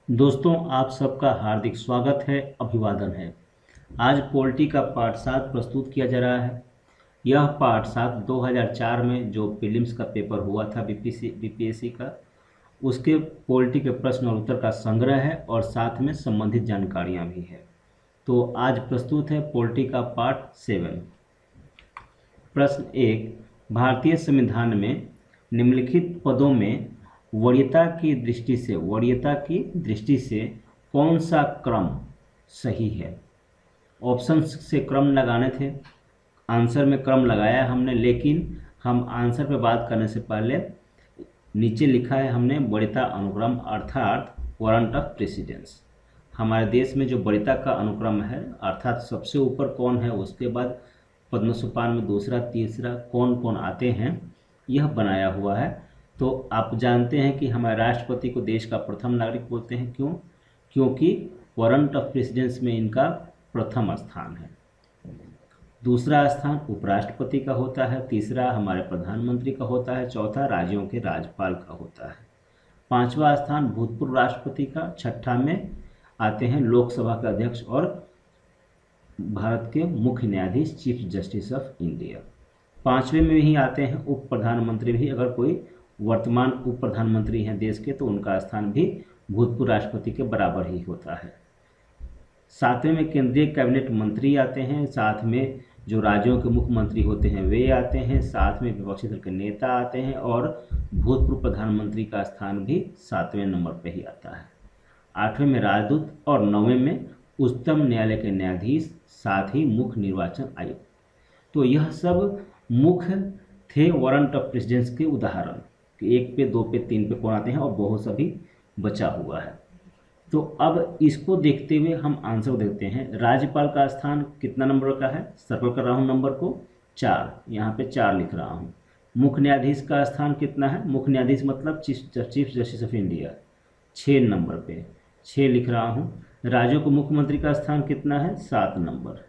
दोस्तों, आप सबका हार्दिक स्वागत है, अभिवादन है। आज पॉलिटी का पार्ट 7 प्रस्तुत किया जा रहा है। यह पार्ट 7 2004 में जो प्रीलिम्स का पेपर हुआ था बीपीएससी का, उसके पॉलिटी के प्रश्न और उत्तर का संग्रह है और साथ में संबंधित जानकारियां भी है। तो आज प्रस्तुत है पॉलिटी का पार्ट 7। प्रश्न 1, भारतीय संविधान में निम्नलिखित पदों में वरीयता की दृष्टि से कौन सा क्रम सही है? ऑप्शन से क्रम लगाने थे, आंसर में क्रम लगाया हमने, लेकिन हम आंसर पे बात करने से पहले नीचे लिखा है हमने वरीयता अनुक्रम, अर्थात वारंट ऑफ प्रेसिडेंस। हमारे देश में जो वरीयता का अनुक्रम है, अर्थात सबसे ऊपर कौन है, उसके बाद पद्मसोपान में दूसरा तीसरा कौन कौन आते हैं, यह बनाया हुआ है। तो आप जानते हैं कि हमारे राष्ट्रपति को देश का प्रथम नागरिक बोलते हैं। क्यों? क्योंकि वारंट ऑफ प्रेसिडेंस में इनका प्रथम स्थान है। दूसरा स्थान उपराष्ट्रपति का होता है, तीसरा हमारे प्रधानमंत्री का होता है, चौथा राज्यों के राज्यपाल का होता है, पांचवा स्थान भूतपूर्व राष्ट्रपति का, छठा में आते हैं लोकसभा के अध्यक्ष और भारत के मुख्य न्यायाधीश चीफ जस्टिस ऑफ इंडिया। पांचवें में ही आते हैं उप प्रधानमंत्री भी। अगर कोई वर्तमान उप प्रधानमंत्री हैं देश के तो उनका स्थान भी भूतपूर्व राष्ट्रपति के बराबर ही होता है। सातवें में केंद्रीय कैबिनेट मंत्री आते हैं, साथ में जो राज्यों के मुख्यमंत्री होते हैं वे आते हैं, साथ में विपक्षी दल के नेता आते हैं और भूतपूर्व प्रधानमंत्री का स्थान भी 7वें नंबर पर ही आता है। 8वें में राजदूत और 9वें में उच्चतम न्यायालय के न्यायाधीश, साथ ही मुख्य निर्वाचन आयुक्त। तो यह सब मुख्य थे वारंट ऑफ प्रेसिडेंस के उदाहरण कि 1 पे 2 पे 3 पे कौन आते हैं और बहुत सभी बचा हुआ है। तो अब इसको देखते हुए हम आंसर देखते हैं। राज्यपाल का स्थान कितना नंबर का है? सर्कल कर रहा हूँ नंबर को, 4, यहाँ पे 4 लिख रहा हूँ। मुख्य न्यायाधीश का स्थान कितना है? मुख्य न्यायाधीश मतलब chief justice of India, 6 number पे 6 लिख रहा हूँ। राज्यों को मुख्यमंत्री का स्थान कितना है? 7 नंबर,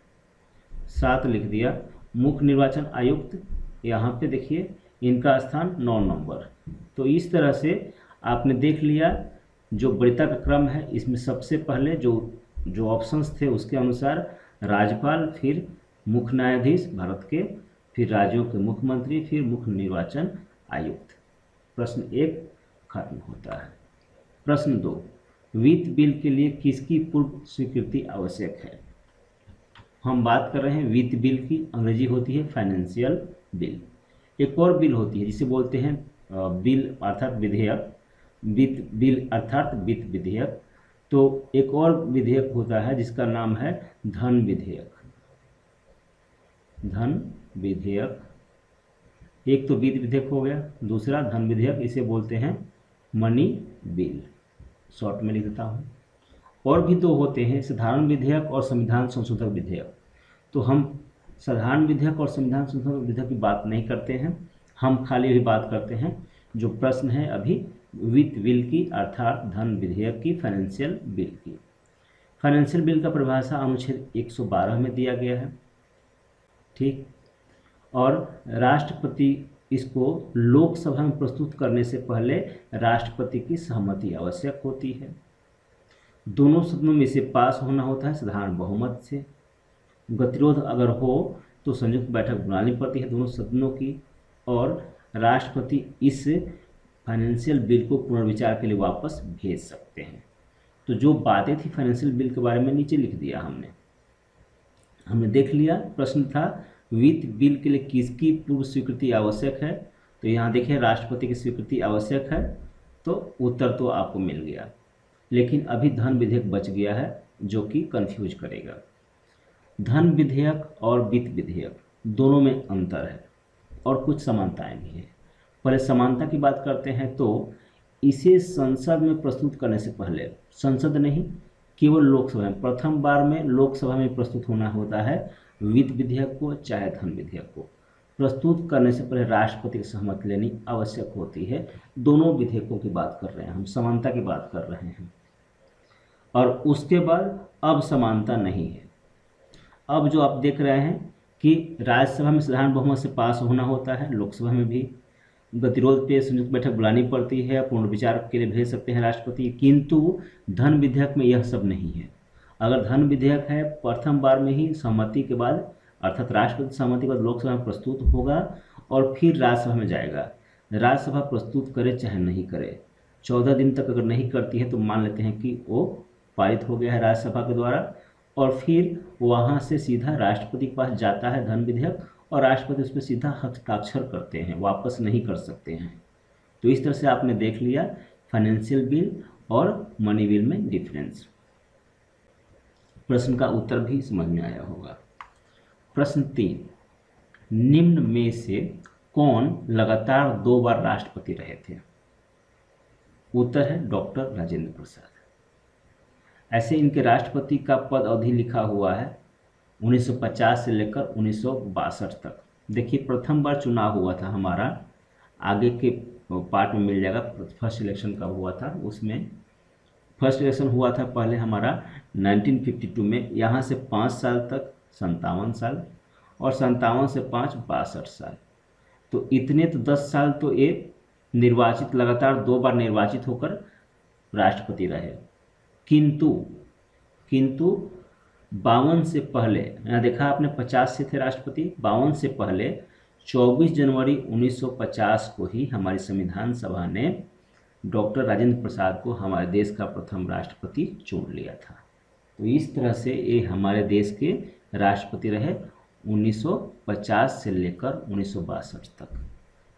7 लिख दिया। मुख्य निर्वाचन आयुक्त यहाँ पे देखिए इनका स्थान 9 नंबर। तो इस तरह से आपने देख लिया जो वरीयता का क्रम है। इसमें सबसे पहले जो ऑप्शंस थे उसके अनुसार राज्यपाल, फिर मुख्य न्यायाधीश भारत के, फिर राज्यों के मुख्यमंत्री, फिर मुख्य निर्वाचन आयुक्त। प्रश्न 1 खत्म होता है। प्रश्न 2, वित्त बिल के लिए किसकी पूर्व स्वीकृति आवश्यक है? हम बात कर रहे हैं वित्त बिल की, अंग्रेजी होती है फाइनेंशियल बिल। एक और बिल होती है जिसे बोलते हैं बिल अर्थात विधेयक, वित्त बिल अर्थात वित्त विधेयक। तो एक और विधेयक होता है जिसका नाम है धन विधेयक। धन विधेयक, एक तो वित्त विधेयक हो गया, दूसरा धन विधेयक, इसे बोलते हैं मनी बिल, शॉर्ट में लिख देता हूँ। और भी 2 होते हैं, साधारण विधेयक और संविधान संशोधन विधेयक। तो हम साधारण विधेयक और संविधान संशोधन विधेयक की बात नहीं करते हैं, हम खाली भी बात करते हैं जो प्रश्न है अभी वित्त बिल की अर्थात धन विधेयक की, फाइनेंशियल बिल की। फाइनेंशियल बिल का परिभाषा अनुच्छेद 112 में दिया गया है, ठीक। और राष्ट्रपति इसको लोकसभा में प्रस्तुत करने से पहले राष्ट्रपति की सहमति आवश्यक होती है। दोनों सदनों में इसे पास होना होता है साधारण बहुमत से। गतिरोध अगर हो तो संयुक्त बैठक बुलानी पड़ती है दोनों सदनों की, और राष्ट्रपति इस फाइनेंशियल बिल को पुनर्विचार के लिए वापस भेज सकते हैं। तो जो बातें थी फाइनेंशियल बिल के बारे में नीचे लिख दिया हमने देख लिया। प्रश्न था वित्त बिल के लिए किसकी पूर्व स्वीकृति आवश्यक है? तो यहाँ देखिए राष्ट्रपति की स्वीकृति आवश्यक है, तो उत्तर तो आपको मिल गया। लेकिन अभी धन विधेयक बच गया है जो कि कंफ्यूज करेगा। धन विधेयक और वित्त विधेयक दोनों में अंतर है और कुछ समानताएं भी हैं। पहले समानता की बात करते हैं तो इसे संसद में प्रस्तुत करने से पहले, संसद नहीं केवल लोकसभा में, प्रथम बार में लोकसभा में प्रस्तुत होना होता है वित्त विधेयक को चाहे धन विधेयक को। प्रस्तुत करने से पहले राष्ट्रपति की सहमति लेनी आवश्यक होती है। दोनों विधेयकों की बात कर रहे हैं हम, समानता की बात कर रहे हैं। और उसके बाद अब समानता नहीं है। अब जो आप देख रहे हैं कि राज्यसभा में साधारण बहुमत से पास होना होता है, लोकसभा में भी, गतिरोध पे संयुक्त बैठक बुलानी पड़ती है, पुनर्विचार के लिए भेज सकते हैं राष्ट्रपति, किंतु धन विधेयक में यह सब नहीं है। अगर धन विधेयक है, प्रथम बार में ही सहमति के बाद, अर्थात राष्ट्रपति सहमति के बाद लोकसभा में प्रस्तुत होगा और फिर राज्यसभा में जाएगा। राज्यसभा प्रस्तुत करे चाहे नहीं करे, 14 दिन तक अगर नहीं करती है तो मान लेते हैं कि वो पारित हो गया है राज्यसभा के द्वारा, और फिर वहाँ से सीधा राष्ट्रपति के पास जाता है धन विधेयक, और राष्ट्रपति उस पर सीधा हस्ताक्षर करते हैं, वापस नहीं कर सकते हैं। तो इस तरह से आपने देख लिया फाइनेंशियल बिल और मनी बिल में डिफरेंस। प्रश्न का उत्तर भी समझ में आया होगा। प्रश्न 3, निम्न में से कौन लगातार 2 बार राष्ट्रपति रहे थे? उत्तर है डॉक्टर राजेंद्र प्रसाद। ऐसे इनके राष्ट्रपति का पद अवधि लिखा हुआ है 1950 से लेकर 1962 तक। देखिए प्रथम बार चुनाव हुआ था हमारा, आगे के पार्ट में मिल जाएगा फर्स्ट इलेक्शन कब हुआ था, उसमें फर्स्ट इलेक्शन हुआ था पहले हमारा 1952 में, यहाँ से 5 साल तक 57 साल, और 57 से 5 62 साल। तो इतने तो 10 साल तो ये निर्वाचित, लगातार 2 बार निर्वाचित होकर राष्ट्रपति रहे। किंतु 52 से पहले, यहाँ देखा आपने 50 से थे राष्ट्रपति, 52 से पहले 24 जनवरी 1950 को ही हमारी संविधान सभा ने डॉक्टर राजेंद्र प्रसाद को हमारे देश का प्रथम राष्ट्रपति चुन लिया था। तो इस तरह से ये हमारे देश के राष्ट्रपति रहे 1950 से लेकर 1962 तक।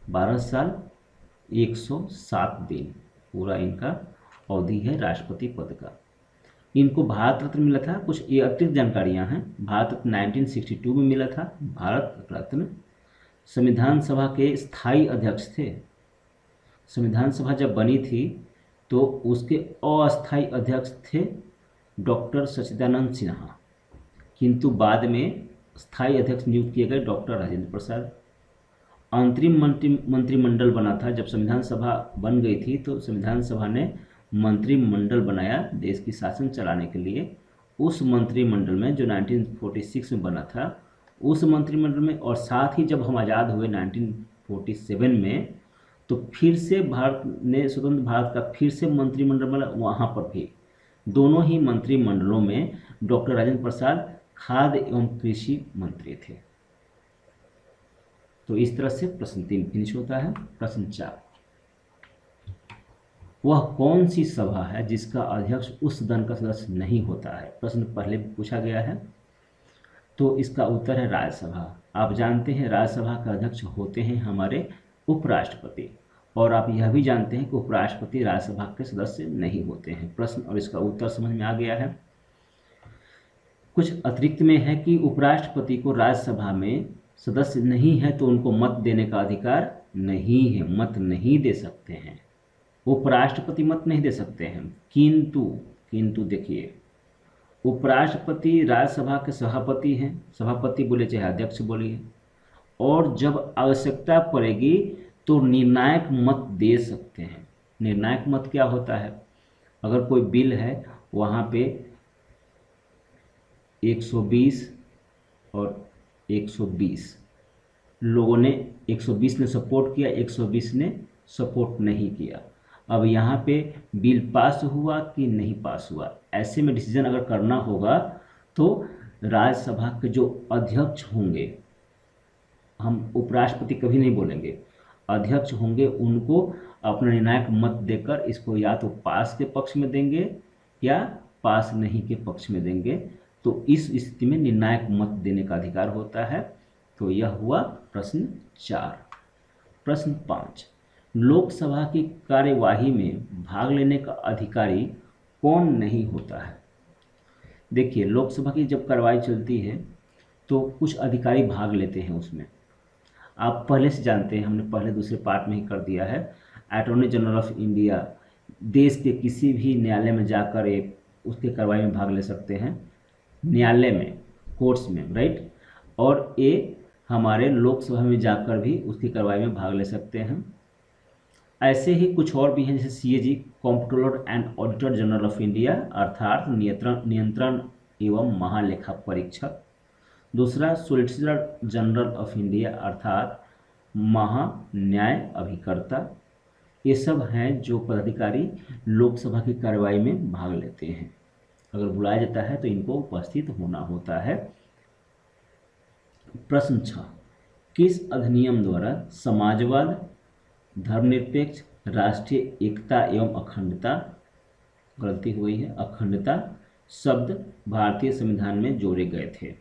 12 साल 107 दिन पूरा इनका अवधि है राष्ट्रपति पद का। इनको भारत रत्न मिला था, कुछ ये अतिरिक्त जानकारियां हैं। भारत रत्न 1962 में मिला था भारत रत्न। संविधान सभा के स्थायी अध्यक्ष थे। संविधान सभा जब बनी थी तो उसके अस्थायी अध्यक्ष थे डॉक्टर सच्चिदानंद सिन्हा, किंतु बाद में स्थायी अध्यक्ष नियुक्त किए गए डॉक्टर राजेंद्र प्रसाद। अंतरिम मंत्रिमंडल बना था जब संविधान सभा बन गई थी, तो संविधान सभा ने मंत्रिमंडल बनाया देश की शासन चलाने के लिए। उस मंत्रिमंडल में जो 1946 में बना था, उस मंत्रिमंडल में, और साथ ही जब हम आज़ाद हुए 1947 में, तो फिर से भारत ने स्वतंत्र भारत का फिर से मंत्रिमंडल बना, वहाँ पर भी दोनों ही मंत्रिमंडलों में डॉक्टर राजेंद्र प्रसाद खाद्य एवं कृषि मंत्री थे। तो इस तरह से प्रश्न 3 फिनिश होता है। प्रश्न 4, वह कौन सी सभा है जिसका अध्यक्ष उस सदन का सदस्य नहीं होता है? प्रश्न पहले पूछा गया है, तो इसका उत्तर है राज्यसभा। आप जानते हैं राज्यसभा का अध्यक्ष होते हैं हमारे उपराष्ट्रपति, और आप यह भी जानते हैं कि उपराष्ट्रपति राज्यसभा के सदस्य नहीं होते हैं। प्रश्न और इसका उत्तर समझ में आ गया है। कुछ अतिरिक्त में है कि उपराष्ट्रपति को राज्यसभा में सदस्य नहीं है तो उनको मत देने का अधिकार नहीं है, मत नहीं दे सकते हैं। उपराष्ट्रपति मत नहीं दे सकते हैं, किंतु देखिए, उपराष्ट्रपति राज्यसभा के सभापति हैं, सभापति बोले चाहे अध्यक्ष बोलिए, और जब आवश्यकता पड़ेगी तो निर्णायक मत दे सकते हैं। निर्णायक मत क्या होता है? अगर कोई बिल है, वहाँ पे 120 और 120 लोगों ने, 120 ने सपोर्ट किया, 120 ने सपोर्ट नहीं किया। अब यहाँ पे बिल पास हुआ कि नहीं पास हुआ, ऐसे में डिसीजन अगर करना होगा तो राज्यसभा के जो अध्यक्ष होंगे, हम उपराष्ट्रपति कभी नहीं बोलेंगे, अध्यक्ष होंगे, उनको अपना निर्णायक मत देकर इसको या तो पास के पक्ष में देंगे या पास नहीं के पक्ष में देंगे। तो इस स्थिति में निर्णायक मत देने का अधिकार होता है। तो यह हुआ प्रश्न 4। प्रश्न 5, लोकसभा की कार्यवाही में भाग लेने का अधिकारी कौन नहीं होता है? देखिए, लोकसभा की जब कार्यवाही चलती है तो कुछ अधिकारी भाग लेते हैं उसमें। आप पहले से जानते हैं, हमने पहले दूसरे पार्ट में ही कर दिया है। अटॉर्नी जनरल ऑफ इंडिया देश के किसी भी न्यायालय में जाकर एक उसके कार्रवाई में भाग ले सकते हैं, न्यायालय में, कोर्ट्स में, राइट। और ये हमारे लोकसभा में जाकर भी उसकी कार्रवाई में भाग ले सकते हैं। ऐसे ही कुछ और भी हैं, जैसे CAG, comptroller and auditor general of India, अर्थात नियंत्रण एवं महालेखा परीक्षक। दूसरा, सोलिसिटर जनरल ऑफ इंडिया, अर्थात महान्याय अभिकर्ता, ये सब हैं जो पदाधिकारी लोकसभा की कार्यवाही में भाग लेते हैं। अगर बुलाया जाता है तो इनको उपस्थित होना होता है। प्रश्न 6, किस अधिनियम द्वारा समाजवाद, धर्मनिरपेक्ष, राष्ट्रीय एकता एवं अखंडता, गलती हुई है, अखंडता शब्द भारतीय संविधान में जोड़े गए थे?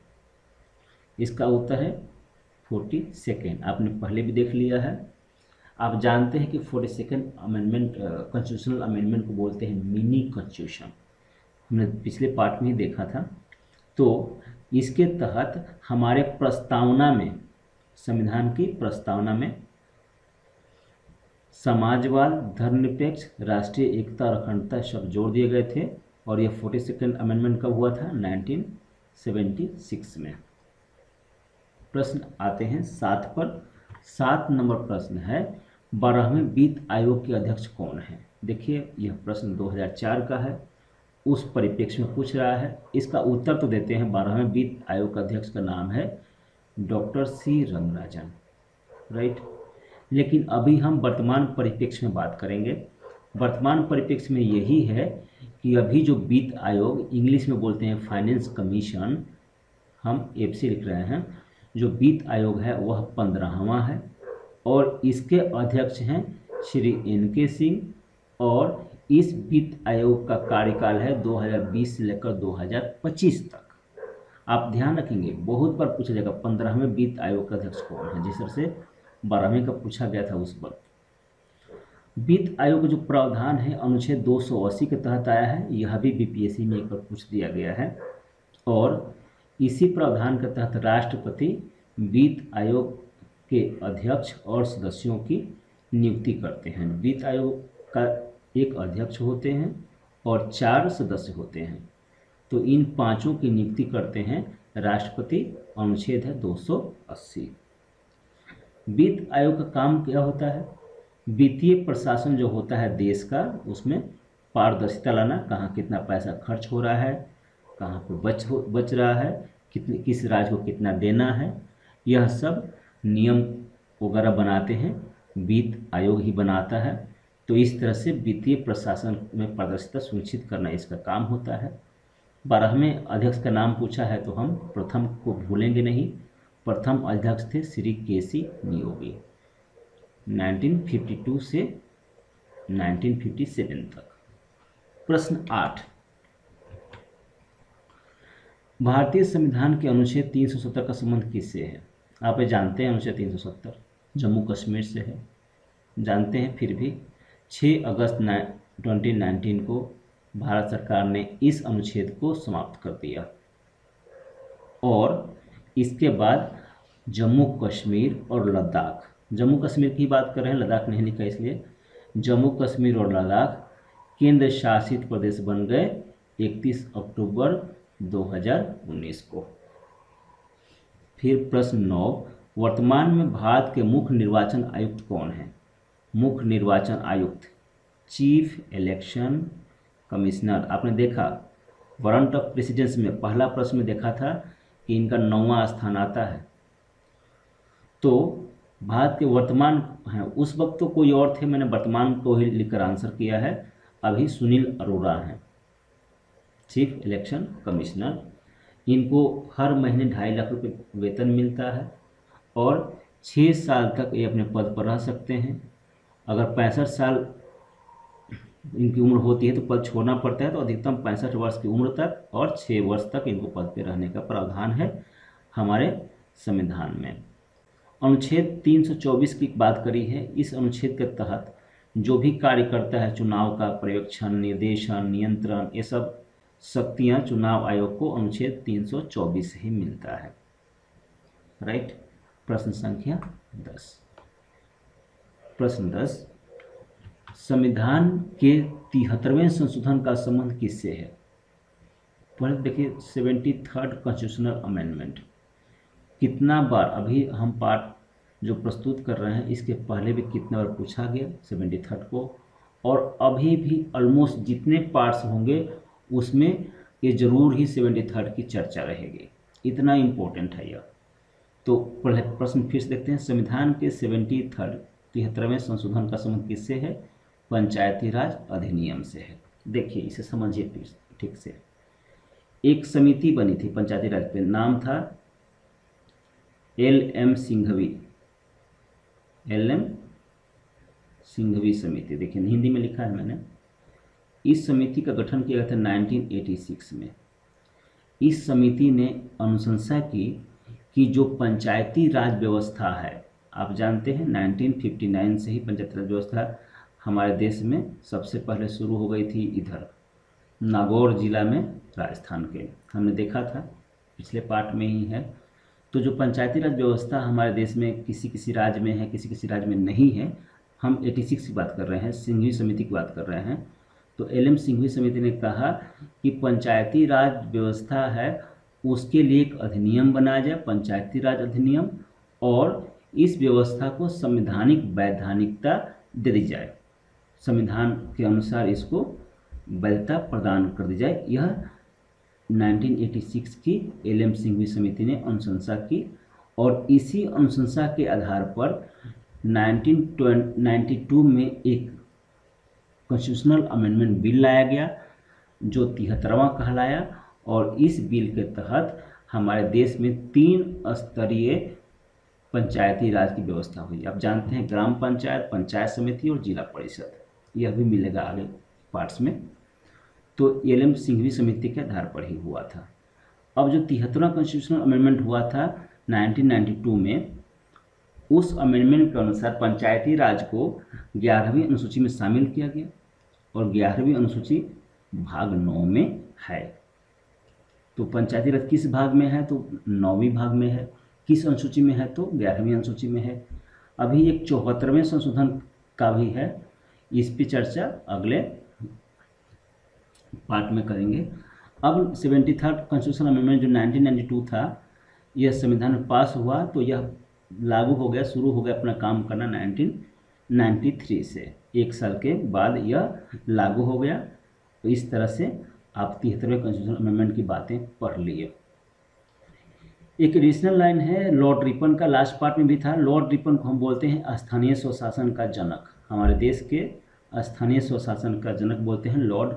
इसका उत्तर है 42। आपने पहले भी देख लिया है। आप जानते हैं कि 42 अमेंडमेंट, कॉन्स्टिट्यूशनल अमेंडमेंट को बोलते हैं मिनी कॉन्स्टिट्यूशन, हमने पिछले पार्ट में ही देखा था। तो इसके तहत हमारे प्रस्तावना में, संविधान की प्रस्तावना में समाजवाद, धर्मनिरपेक्ष, राष्ट्रीय एकता और अखंडता शब्द जोड़ दिए गए थे। और ये 42 अमेंडमेंट कब हुआ था? 1976 में। प्रश्न आते हैं 7 पर। 7 नंबर प्रश्न है, 12वें वित्त आयोग के अध्यक्ष कौन है? देखिए, यह प्रश्न 2004 का है, उस परिप्रेक्ष्य में पूछ रहा है। इसका उत्तर तो देते हैं, 12वें वित्त आयोग का अध्यक्ष का नाम है डॉक्टर सी रंगराजन, राइट। लेकिन अभी हम वर्तमान परिप्रेक्ष्य में बात करेंगे। वर्तमान परिप्रेक्ष्य में यही है कि अभी जो वित्त आयोग, इंग्लिश में बोलते हैं फाइनेंस कमीशन, हम एफसी लिख रहे हैं, जो वित्त आयोग है वह 15वां है और इसके अध्यक्ष हैं श्री NK सिंह। और इस वित्त आयोग का कार्यकाल है 2020 से लेकर 2025 तक। आप ध्यान रखेंगे, बहुत बार पूछा जाएगा 15वें वित्त आयोग का अध्यक्ष कौन है, जिस तरह से 12वें का पूछा गया था उस वक्त। वित्त आयोग का जो प्रावधान है अनुच्छेद 280 के तहत आया है, यह भी BPSC में एक बार पूछ दिया गया है। और इसी प्रावधान के तहत राष्ट्रपति वित्त आयोग के अध्यक्ष और सदस्यों की नियुक्ति करते हैं। वित्त आयोग का एक अध्यक्ष होते हैं और 4 सदस्य होते हैं। तो इन 5 की नियुक्ति करते हैं राष्ट्रपति, अनुच्छेद है 280। वित्त आयोग का काम क्या होता है? वित्तीय प्रशासन जो होता है देश का, उसमें पारदर्शिता लाना, कहाँ कितना पैसा खर्च हो रहा है, कहाँ पर बच रहा है, किस राज्य को कितना देना है, यह सब नियम वगैरह बनाते हैं, वित्त आयोग ही बनाता है। तो इस तरह से वित्तीय प्रशासन में पारदर्शिता सुनिश्चित करना इसका काम होता है। 12वें अध्यक्ष का नाम पूछा है तो हम प्रथम को भूलेंगे नहीं। प्रथम अध्यक्ष थे श्री KC नियोगी, 1952 से 1957 तक। प्रश्न 8, भारतीय संविधान के अनुच्छेद 370 का संबंध किससे है? आप ये जानते हैं, अनुच्छेद 370 जम्मू कश्मीर से है, जानते हैं। फिर भी 6 अगस्त 2019 को भारत सरकार ने इस अनुच्छेद को समाप्त कर दिया और इसके बाद जम्मू कश्मीर और लद्दाख, जम्मू कश्मीर की बात कर रहे हैं, लद्दाख नहीं लिखा इसलिए, जम्मू कश्मीर और लद्दाख केंद्र शासित प्रदेश बन गए 31 अक्टूबर 2019 को। फिर प्रश्न 9, वर्तमान में भारत के मुख्य निर्वाचन आयुक्त कौन है? मुख्य निर्वाचन आयुक्त, चीफ इलेक्शन कमिश्नर। आपने देखा वारंट ऑफ प्रेसिडेंस में पहला प्रश्न में देखा था कि इनका 9वां स्थान आता है। तो भारत के वर्तमान हैं, उस वक्त तो कोई और थे, मैंने वर्तमान को ही लिखकर आंसर किया है। अभी सुनील अरोड़ा हैं चीफ इलेक्शन कमिश्नर। इनको हर महीने 2.5 लाख रुपये वेतन मिलता है और 6 साल तक ये अपने पद पर रह सकते हैं। अगर 65 साल इनकी उम्र होती है तो पद छोड़ना पड़ता है, तो अधिकतम 65 वर्ष की उम्र तक और 6 वर्ष तक इनको पद पर रहने का प्रावधान है हमारे संविधान में। अनुच्छेद 324 की बात करी है। इस अनुच्छेद के तहत जो भी कार्य करता है, चुनाव का पर्यवेक्षण, निर्देशन, नियंत्रण, ये सब शक्तियां चुनाव आयोग को अनुच्छेद 324 ही मिलता है, राइट। प्रश्न संख्या 10। प्रश्न 10, संविधान के 73वें संशोधन का संबंध किससे है? पहले देखिए 73rd कॉन्स्टिट्यूशनल अमेंडमेंट कितना बार, अभी हम पार्ट जो प्रस्तुत कर रहे हैं इसके पहले भी कितना बार पूछा गया 73rd को, और अभी भी ऑलमोस्ट जितने पार्ट्स होंगे उसमें ये जरूर ही 73rd की चर्चा रहेगी, इतना इम्पोर्टेंट है यह। तो पहले प्रश्न फिर से देखते हैं। संविधान के 73वें संशोधन का संबंध किससे है? पंचायती राज अधिनियम से है। देखिए इसे समझिए ठीक से। एक समिति बनी थी पंचायती राज पे, नाम था LM सिंघवी समिति। देखिए हिंदी में लिखा है मैंने। इस समिति का गठन किया गया था 1986 में। इस समिति ने अनुशंसा की कि जो पंचायती राज व्यवस्था है, आप जानते हैं 1959 से ही पंचायती राज व्यवस्था हमारे देश में सबसे पहले शुरू हो गई थी, इधर नागौर जिला में, राजस्थान के, हमने देखा था पिछले पार्ट में ही है। तो जो पंचायती राज व्यवस्था हमारे देश में किसी किसी राज्य में है, किसी किसी राज्य में नहीं है, हम 86 की बात कर रहे हैं, सिंघवी समिति की बात कर रहे हैं। तो LM सिंघवी समिति ने कहा कि पंचायती राज व्यवस्था है उसके लिए एक अधिनियम बनाया जाए, पंचायती राज अधिनियम, और इस व्यवस्था को संवैधानिक वैधानिकता दे दी जाए, संविधान के अनुसार इसको वैधता प्रदान कर दी जाए। यह 1986 की LM सिंघवी समिति ने अनुशंसा की और इसी अनुशंसा के आधार पर 1992 में एक कॉन्स्टिट्यूशनल अमेंडमेंट बिल लाया गया जो 73वां कहलाया, और इस बिल के तहत हमारे देश में 3 स्तरीय पंचायती राज की व्यवस्था हुई। आप जानते हैं ग्राम पंचायत, पंचायत समिति और जिला परिषद, यह भी मिलेगा आगे पार्ट्स में। तो LM सिंघवी समिति के आधार पर ही हुआ था। अब जो 73वां कॉन्स्टिट्यूशनल अमेंडमेंट हुआ था 1992 में, उस अमेंडमेंट के अनुसार पंचायती राज को 11वीं अनुसूची में शामिल किया गया और 11वीं अनुसूची भाग 9 में है। तो पंचायती राज किस भाग में है? तो 9वीं भाग में है। किस अनुसूची में है? तो 11वीं अनुसूची में है। अभी एक 74वें संशोधन का भी है, इस पे चर्चा अगले पार्ट में करेंगे। अब 73rd कॉन्स्टिट्यूशनल अमेंडमेंट जो 1992 था, यह संविधान में पास हुआ तो यह लागू हो गया, शुरू हो गया अपना काम करना 1993 से। 1 साल के बाद यह लागू हो गया। तो इस तरह से आप 73वें कॉन्स्टिट्यूशनल अमेंडमेंट की बातें पढ़ लिए। एक एडिशनल लाइन है लॉर्ड रिपन का, लास्ट पार्ट में भी था। लॉर्ड रिपन को हम बोलते हैं स्थानीय स्वशासन का जनक, हमारे देश के स्थानीय स्वशासन का जनक बोलते हैं लॉर्ड